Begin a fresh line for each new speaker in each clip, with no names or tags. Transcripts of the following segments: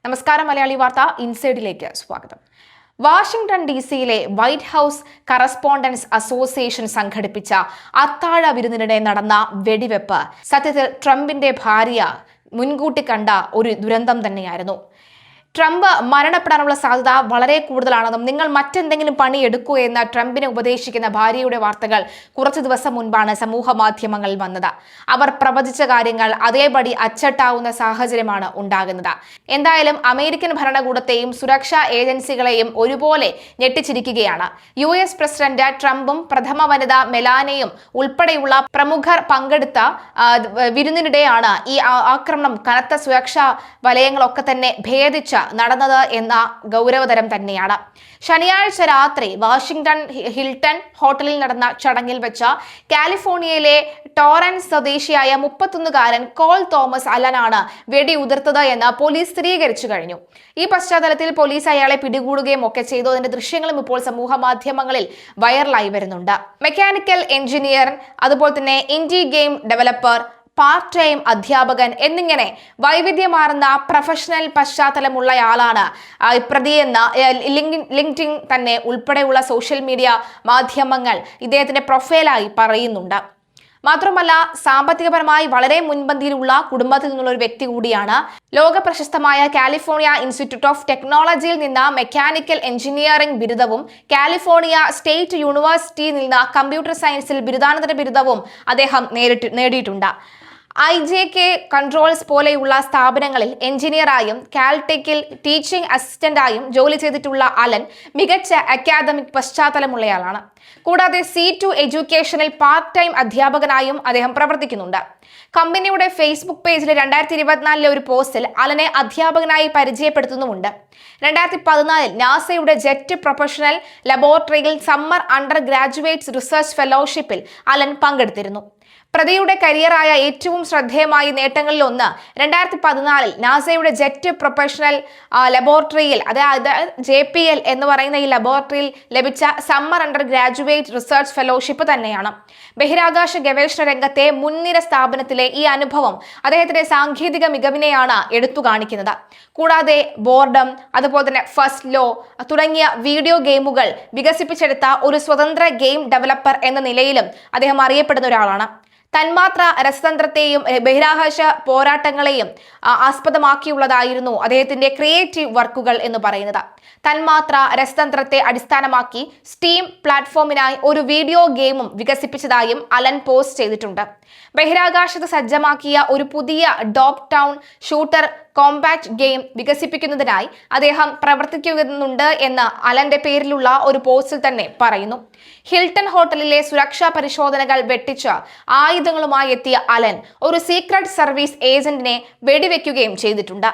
നമസ്കാരം മലയാളി വാർത്ത ഇൻസൈഡിലേക്ക് സ്വാഗതം. വാഷിംഗ്ടൺ DC-യിലെ വൈറ്റ് ഹൗസ് കറസ്പോണ്ടൻസ് അസോസിയേഷൻ സംഘടിപ്പിച്ച അത്താഴ വിരുന്നിനിടെ നടന്ന വെടിവെപ്പ് സത്യത്തിൽ ട്രംപിന്റെ ഭാര്യ മുൻകൂട്ടി കണ്ട ഒരു ദുരന്തം തന്നെയായിരുന്നു. ട്രംപ് മരണപ്പെടാനുള്ള സാധ്യത വളരെ കൂടുതലാണെന്നും നിങ്ങൾ മറ്റെന്തെങ്കിലും പണി എടുക്കൂ എന്ന് ട്രംപിനെ ഉപദേശിക്കുന്ന ഭാര്യയുടെ വാർത്തകൾ കുറച്ചു ദിവസം മുൻപാണ് സമൂഹ മാധ്യമങ്ങളിൽ വന്നത്. അവർ പ്രവചിച്ച കാര്യങ്ങൾ അതേപടി അച്ചട്ടാവുന്ന സാഹചര്യമാണ് ഉണ്ടാകുന്നത്. എന്തായാലും അമേരിക്കൻ ഭരണകൂടത്തെയും സുരക്ഷാ ഏജൻസികളെയും ഒരുപോലെ ഞെട്ടിച്ചിരിക്കുകയാണ്. US പ്രസിഡന്റ് ട്രംപും പ്രഥമ വനിത മെലാനയും ഉൾപ്പെടെയുള്ള പ്രമുഖർ പങ്കെടുത്ത വിരുന്നിനിടെയാണ് ഈ ആക്രമണം കനത്ത സുരക്ഷാ വലയങ്ങളൊക്കെ തന്നെ ഭേദിച്ച നടന്നത് എന്ന ഗൗരവതരം തന്നെയാണ്. ശനിയാഴ്ച രാത്രി വാഷിംഗ്ടൺ ഹിൽട്ടൺ ഹോട്ടലിൽ നടന്ന ചടങ്ങിൽ വെച്ച കാലിഫോർണിയയിലെ ടോറൻസ് സ്വദേശിയായ 31-കാരൻ കോൾ തോമസ് അലനാണ് വെടിയുതിർത്തത് എന്ന് പോലീസ് സ്ഥിരീകരിച്ചു കഴിഞ്ഞു. ഈ പശ്ചാത്തലത്തിൽ പോലീസ് അയാളെ പിടികൂടുകയും ഒക്കെ ചെയ്തു. അതിന്റെ ദൃശ്യങ്ങളും ഇപ്പോൾ സമൂഹ മാധ്യമങ്ങളിൽ വൈറലായി വരുന്നുണ്ട്. മെക്കാനിക്കൽ എഞ്ചിനീയർ, അതുപോലെ തന്നെ indie game developer, part time അധ്യാപകൻ എന്നിങ്ങനെ വൈവിധ്യമാർന്ന പ്രൊഫഷണൽ പശ്ചാത്തലമുള്ളയാളാണ് പ്രതിയെന്ന ലിങ്ക്ഡിൻ തന്നെ ഉൾപ്പെടെയുള്ള സോഷ്യൽ മീഡിയ മാധ്യമങ്ങൾ ഇദ്ദേഹത്തിന്റെ പ്രൊഫൈലായി പറയുന്നുണ്ട്. മാത്രമല്ല, സാമ്പത്തികപരമായി വളരെ മുൻപന്തിയിലുള്ള കുടുംബത്തിൽ നിന്നുള്ള ഒരു വ്യക്തി കൂടിയാണ്. ലോക പ്രശസ്തമായ കാലിഫോർണിയ ഇൻസ്റ്റിറ്റ്യൂട്ട് ഓഫ് ടെക്നോളജിയിൽ നിന്ന് മെക്കാനിക്കൽ എഞ്ചിനീയറിംഗ് ബിരുദവും കാലിഫോർണിയ സ്റ്റേറ്റ് യൂണിവേഴ്സിറ്റിയിൽ നിന്ന് കമ്പ്യൂട്ടർ സയൻസിൽ ബിരുദാനന്തര ബിരുദവും അദ്ദേഹം നേടിയിട്ടുണ്ട്. IJK കൺട്രോൾസ് പോലെയുള്ള സ്ഥാപനങ്ങളിൽ എഞ്ചിനീയറായും കാൽടെക്കിൽ ടീച്ചിംഗ് അസിസ്റ്റന്റായും ജോലി ചെയ്തിട്ടുള്ള അലൻ മികച്ച അക്കാദമിക് പശ്ചാത്തലമുള്ളയാളാണ്. കൂടാതെ C2 എഡ്യൂക്കേഷനിൽ പാർട്ട് ടൈം അധ്യാപകനായും അദ്ദേഹം പ്രവർത്തിക്കുന്നുണ്ട്. കമ്പനിയുടെ ഫേസ്ബുക്ക് പേജിൽ 2024 ഒരു പോസ്റ്റിൽ അലനെ അധ്യാപകനായി പരിചയപ്പെടുത്തുന്നുമുണ്ട്. 2014 നാസയുടെ ജെറ്റ് പ്രൊഫഷണൽ ലബോറട്ടറിയിൽ സമ്മർ അണ്ടർ ഗ്രാജുവേറ്റ്സ് റിസർച്ച് ഫെലോഷിപ്പിൽ അലൻ പങ്കെടുത്തിരുന്നു. പ്രതിയുടെ കരിയറായ ഏറ്റവും ശ്രദ്ധേയമായ നേട്ടങ്ങളിൽ ഒന്ന് 2014 നാസയുടെ ജെറ്റ് പ്രൊഫഷണൽ ലബോറട്ടറിയിൽ, അതായത് JPL എന്ന് പറയുന്ന ഈ ലബോറട്ടറിയിൽ ലഭിച്ച summer under graduate research fellowship തന്നെയാണ്. ബഹിരാകാശ ഗവേഷണ രംഗത്തെ മുൻനിര സ്ഥാപനത്തിലെ ഈ അനുഭവം അദ്ദേഹത്തിന്റെ സാങ്കേതിക മികവിനെയാണ് എടുത്തു കാണിക്കുന്നത്. കൂടാതെ ബോർഡം, അതുപോലെ തന്നെ ഫസ്റ്റ് ലോ തുടങ്ങിയ വീഡിയോ ഗെയിമുകൾ വികസിപ്പിച്ചെടുത്ത ഒരു സ്വതന്ത്ര ഗെയിം ഡെവലപ്പർ എന്ന നിലയിലും അദ്ദേഹം അറിയപ്പെടുന്ന ഒരാളാണ്. തന്മാത്ര രസതന്ത്രത്തെയും ബഹിരാകാശ പോരാട്ടങ്ങളെയും ആസ്പദമാക്കിയുള്ളതായിരുന്നു അദ്ദേഹത്തിന്റെ ക്രിയേറ്റീവ് വർക്കുകൾ എന്ന് പറയുന്നത്. തന്മാത്ര രസതന്ത്രത്തെ അടിസ്ഥാനമാക്കി സ്റ്റീം പ്ലാറ്റ്ഫോമിനായി ഒരു വീഡിയോ ഗെയിമും വികസിപ്പിച്ചതായും അലൻ പോസ്റ്റ് ചെയ്തിട്ടുണ്ട്. ബഹിരാകാശത്ത് സജ്ജമാക്കിയ ഒരു പുതിയ top down shooter compact game വികസിപ്പിക്കുന്നതിനായി അദ്ദേഹം പ്രവർത്തിക്കുന്നുണ്ട് എന്ന് അലന്റെ പേരിലുള്ള ഒരു പോസ്റ്റിൽ തന്നെ പറയുന്നു. ഹിൽട്ടൺ ഹോട്ടലിലെ സുരക്ഷാ പരിശോധനകൾ വെട്ടിച്ച് ആയുധങ്ങളുമായി എത്തിയ അലൻ ഒരു സീക്രട്ട് സർവീസ് ഏജന്റിനെ വെടിവെക്കുകയും ചെയ്തിട്ടുണ്ട്.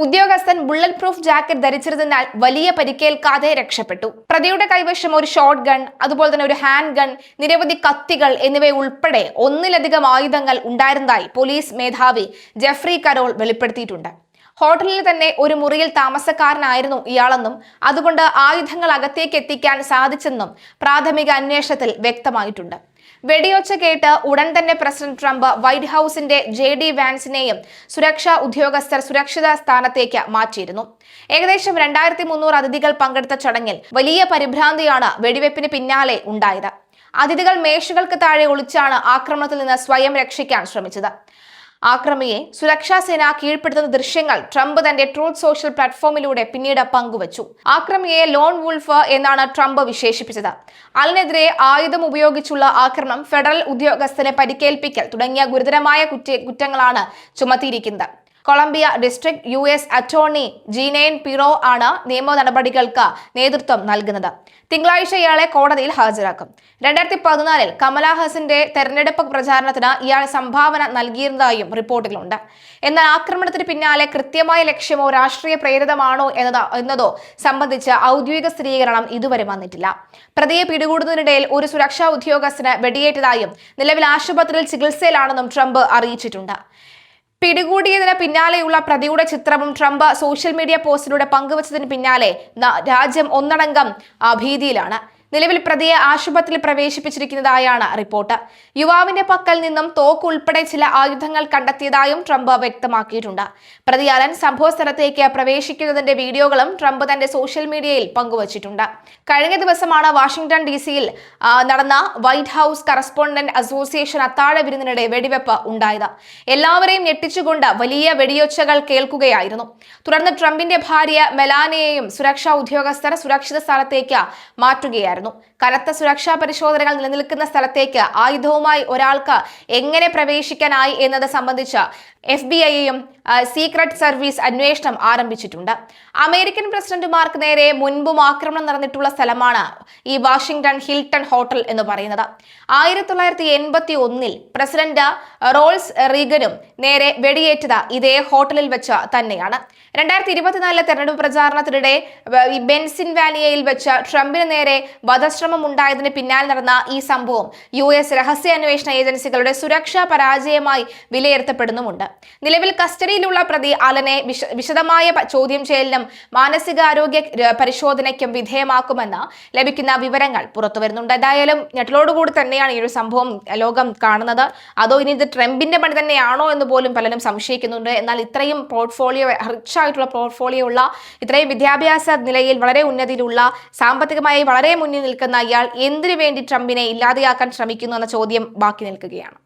ഉദ്യോഗസ്ഥൻ ബുള്ളറ്റ് പ്രൂഫ് ജാക്കറ്റ് ധരിച്ചിരുന്നതിനാൽ വലിയ പരിക്കേൽക്കാതെ രക്ഷപ്പെട്ടു. പ്രതിയുടെ കൈവശം ഒരു ഷോട്ട് ഗൺ, അതുപോലെ തന്നെ ഒരു ഹാൻഡ് ഗൺ, നിരവധി കത്തികൾ എന്നിവയുൾപ്പെടെ ഒന്നിലധികം ആയുധങ്ങൾ ഉണ്ടായിരുന്നതായി പോലീസ് മേധാവി ജെഫ്രി കരോൾ വെളിപ്പെടുത്തിയിട്ടുണ്ട്. ഹോട്ടലിൽ തന്നെ ഒരു മുറിയിൽ താമസക്കാരനായിരുന്നു ഇയാളെന്നും അതുകൊണ്ട് ആയുധങ്ങൾ അകത്തേക്ക് എത്തിക്കാൻ സാധിച്ചെന്നും പ്രാഥമിക അന്വേഷണത്തിൽ വ്യക്തമായിട്ടുണ്ട്. വെടിയൊച്ച കേട്ട് ഉടൻ തന്നെ പ്രസിഡന്റ് ട്രംപ് വൈറ്റ് ഹൗസിന്റെ JD വാൻസിനെയും സുരക്ഷാ ഉദ്യോഗസ്ഥർ സുരക്ഷിത സ്ഥാനത്തേക്ക് മാറ്റിയിരുന്നു. ഏകദേശം 2300 അതിഥികൾ പങ്കെടുത്ത ചടങ്ങിൽ വലിയ പരിഭ്രാന്തിയാണ് വെടിവെപ്പിന് പിന്നാലെ ഉണ്ടായത്. അതിഥികൾ മേശകൾക്ക് താഴെ ഒളിച്ചാണ് ആക്രമണത്തിൽ നിന്ന് സ്വയം രക്ഷിക്കാൻ ശ്രമിച്ചത്. ആക്രമിയെ സുരക്ഷാ സേന കീഴ്പ്പെടുത്തുന്ന ദൃശ്യങ്ങൾ ട്രംപ് തന്റെ ട്രൂത്ത് സോഷ്യൽ പ്ലാറ്റ്ഫോമിലൂടെ പിന്നീട് പങ്കുവച്ചു. ആക്രമിയെ ലോൺ വുൾഫ് എന്നാണ് ട്രംപ് വിശേഷിപ്പിച്ചത്. അലനെതിരെ ആയുധം ഉപയോഗിച്ചുള്ള ആക്രമണം, ഫെഡറൽ ഉദ്യോഗസ്ഥനെ പരിക്കേൽപ്പിക്കൽ തുടങ്ങിയ ഗുരുതരമായ കുറ്റങ്ങളാണ് ചുമത്തിയിരിക്കുന്നത്. Colombia district US attorney G9 പിറോ ആണ് നിയമ നടപടികൾക്ക് നേതൃത്വം നൽകുന്നത്. തിങ്കളാഴ്ച ഇയാളെ കോടതിയിൽ ഹാജരാക്കും. 2014 കമലാ ഹാരിസിന്റെ തെരഞ്ഞെടുപ്പ് പ്രചാരണത്തിന് ഇയാൾ സംഭാവന നൽകിയിരുന്നതായും റിപ്പോർട്ടുകളുണ്ട്. എന്നാൽ ആക്രമണത്തിന് പിന്നാലെ കൃത്യമായ ലക്ഷ്യമോ രാഷ്ട്രീയ പ്രേരിതമാണോ എന്നതോ സംബന്ധിച്ച് ഔദ്യോഗിക സ്ഥിരീകരണം ഇതുവരെ വന്നിട്ടില്ല. പ്രതിയെ പിടികൂടുന്നതിനിടയിൽ ഒരു സുരക്ഷാ ഉദ്യോഗസ്ഥന് വെടിയേറ്റതായും നിലവിൽ ആശുപത്രിയിൽ ചികിത്സയിലാണെന്നും ട്രംപ് അറിയിച്ചിട്ടുണ്ട്. പിടികൂടിയതിന് പിന്നാലെയുള്ള പ്രതിയുടെ ചിത്രവും ട്രംപ് സോഷ്യൽ മീഡിയ പോസ്റ്റിലൂടെ പങ്കുവച്ചതിന് പിന്നാലെ രാജ്യം ഒന്നടങ്കം ഭീതിയിലാണ്. നിലവിൽ പ്രതിയെ ആശുപത്രിയിൽ പ്രവേശിപ്പിച്ചിരിക്കുന്നതായാണ് റിപ്പോർട്ട്. യുവാവിന്റെ പക്കൽ നിന്നും തോക്ക് ഉൾപ്പെടെ ചില ആയുധങ്ങൾ കണ്ടെത്തിയതായും ട്രംപ് വ്യക്തമാക്കിയിട്ടുണ്ട്. പ്രതി അലൻ സംഭവ സ്ഥലത്തേക്ക് പ്രവേശിക്കുന്നതിന്റെ വീഡിയോകളും ട്രംപ് തന്റെ സോഷ്യൽ മീഡിയയിൽ പങ്കുവച്ചിട്ടുണ്ട്. കഴിഞ്ഞ ദിവസമാണ് വാഷിംഗ്ടൺ DC-യിൽ നടന്ന വൈറ്റ് ഹൌസ് കറസ്പോണ്ടന്റ് അസോസിയേഷൻ അത്താഴ വിരുന്നിനിടെ വെടിവെപ്പ് ഉണ്ടായത്. എല്ലാവരെയും ഞെട്ടിച്ചുകൊണ്ട് വലിയ വെടിയൊച്ചകൾ കേൾക്കുകയായിരുന്നു. തുടർന്ന് ട്രംപിന്റെ ഭാര്യ മെലാനിയയെയും സുരക്ഷാ ഉദ്യോഗസ്ഥർ സുരക്ഷിത സ്ഥലത്തേക്ക് മാറ്റുകയായിരുന്നു. കനത്ത സുരക്ഷാ പരിശോധനകൾ നിലനിൽക്കുന്ന സ്ഥലത്തേക്ക് ആയുധവുമായി ഒരാൾക്ക് എങ്ങനെ പ്രവേശിക്കാനായി എന്നത് സംബന്ധിച്ച് FBI-യും സീക്രട്ട് സർവീസ് അന്വേഷണം ആരംഭിച്ചിട്ടുണ്ട്. അമേരിക്കൻ പ്രസിഡന്റുമാർക്ക് നേരെ മുൻപും ആക്രമണം നടന്നിട്ടുള്ള സ്ഥലമാണ് ഈ വാഷിംഗ്ടൺ ഹിൽട്ടൺ ഹോട്ടൽ എന്ന് പറയുന്നത്. 1981-ൽ പ്രസിഡന്റ് റോൾസ് റീഗനും നേരെ വെടിയേറ്റത് ഇതേ ഹോട്ടലിൽ വെച്ച് തന്നെയാണ്. 2024 തെരഞ്ഞെടുപ്പ് പ്രചാരണത്തിനിടെ പെൻസിൽവാനിയയിൽ വെച്ച് ട്രംപിന് നേരെ വധശ്രമം ഉണ്ടായതിന് പിന്നാലെ നടന്ന ഈ സംഭവം US രഹസ്യാന്വേഷണ ഏജൻസികളുടെ സുരക്ഷാ പരാജയമായി വിലയിരുത്തപ്പെടുന്നുമുണ്ട്. നിലവിൽ കസ്റ്റഡിയിലുള്ള പ്രതി അലനെ വിശദമായ ചോദ്യം ചെയ്യലിനും മാനസികാരോഗ്യ പരിശോധനയ്ക്കും വിധേയമാക്കുമെന്ന് ലഭിക്കുന്ന വിവരങ്ങൾ പുറത്തുവരുന്നുണ്ട്. എന്തായാലും ഞെട്ടലോടുകൂടി തന്നെയാണ് ഈ ഒരു സംഭവം ലോകം കാണുന്നത്. അതോ ഇനി ഇത് ട്രംപിന്റെ പണി തന്നെയാണോ എന്ന് പോലും പലരും സംശയിക്കുന്നുണ്ട്. എന്നാൽ ഇത്രയും റിച്ച് ആയിട്ടുള്ള പോർട്ട്ഫോളിയോ ഉള്ള, ഇത്രയും വിദ്യാഭ്യാസ നിലയിൽ വളരെ ഉന്നതിയിലുള്ള, സാമ്പത്തികമായി വളരെ മുന്നിൽ നിൽക്കുന്ന ഇയാൾ എന്തിനു വേണ്ടി ട്രംപിനെ ഇല്ലാതെയാക്കാൻ ശ്രമിക്കുന്നു എന്ന ചോദ്യം ബാക്കി നിൽക്കുകയാണ്.